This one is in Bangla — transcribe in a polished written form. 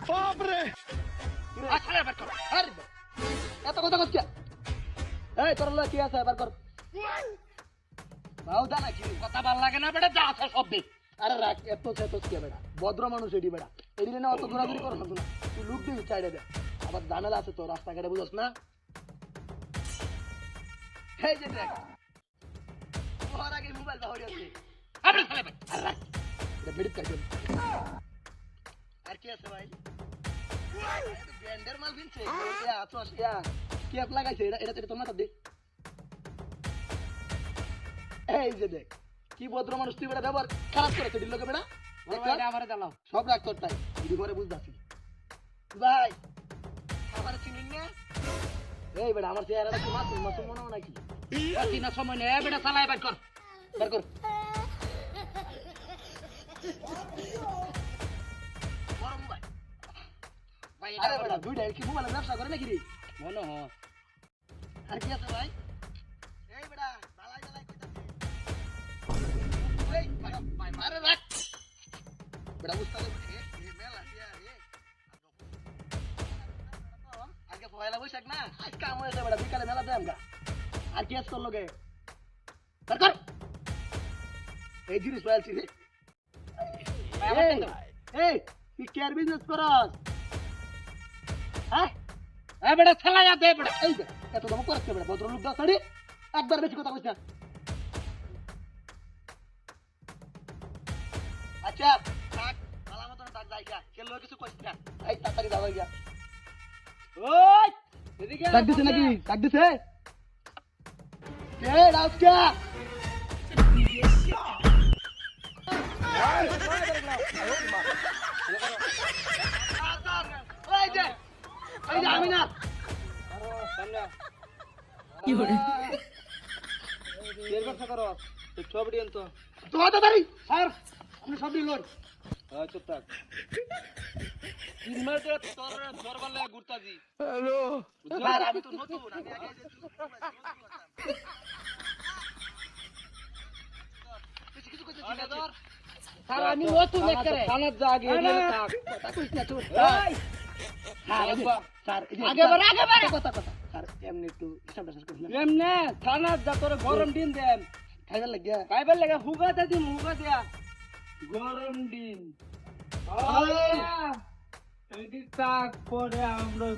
বাপরে আরে বের কর আরে এত কথা কত এই তোর লয় কি আছে বের কর বাউ দা নাকি কথা ভাল লাগে না বেটা যা আছে সব দে আরে রাখ এত সে তো কি বেটা ভদ্র মানুষ এডি বেটা এডি না অত দৌড়াদৌড়ি করছ না তুই লুক দিবি চাইড়ে দে আবার জানালা আছে তো রাস্তাঘাটে বুঝছ না এই যে দেখ ওর আগে মোবাইল বাহরি আছে আরে সালে ভাই আরে রাখ এটা বেড়ি কাজ আর কি আছে ভাই ব্যান্ডের মাল কিনছে ইয়া আছো ইয়া কি আপ লাগাইছে এটা তোমার দে এই যে দেখ কি ভদ্র মানুষ তুই বেটা ব্যবহার খারাপ করেছে দিল লোকে বেটা এটা আমারে দাও সব রাখ তোর তাই দিদি ঘরে বুঝতাছি ভাই আমার চিনিন না এই বেটা আমার চেহারাটা কি মাসুম মাসুম মনে হয় নাকি অতি না সময় নেই বেটা চালাই বের কর বের কর বড় মোবাইল ভাই আরে বেটা দুইটা কি মোবাইল ব্যবসা করে নাকি রে মনে হয় আর কি আছে ভাই এই বেটা দালাই দালাই কইতাছে এই ভাই মারে রাখ বেটা বুঝতা এ মেলা দিয়া রে আজকে পয়লা বৈশাখ না আজ কাম হয়েছে বেটা বিকালে মেলা দেন গা আর কি করলো গে কর কর এই জিনিস পাইছি রে এই তুই কেয়ার বিজনেস করস হ্যাঁ এ বেটা ছালায়া দে বেটা এই দে এত দম করছ বেটা ভদ্র লোক দাও সাড়ি একবার বেশি কথা কইছ না আচ্ছা থাক ভালো মতন থাক যাইগা কেন লোক কিছু কইছ না এই তাড়াতাড়ি যাও গিয়া ওই এদিকে ডাক দিছে নাকি ডাক দিছে কে রাউকা ওই যে আমি না সামনে কি করে এর কথা করো তো ছবড়ি আনতো তো দাদারি স্যার আপনি সব দিন লই হ্যাঁ চুপ থাক তিন মাস ধরে তোর তোর বলে ঘুরতাছি হ্যালো স্যার আমি তো নতুন আমি আগে কিছু কিছু স্যার আমি নতুন একবারে থানার যা আগে থাক কথা কইছ না চুপ স্যার আগে বার কথা কথা স্যার এমনি একটু হিসাব শেষ করুন এমনে থানার যা তোর গরম দিন দেন খাইবার লাগা হুগা দাদি হুগা দেয়া গরম দিন এই দিক তাক পরে আমরা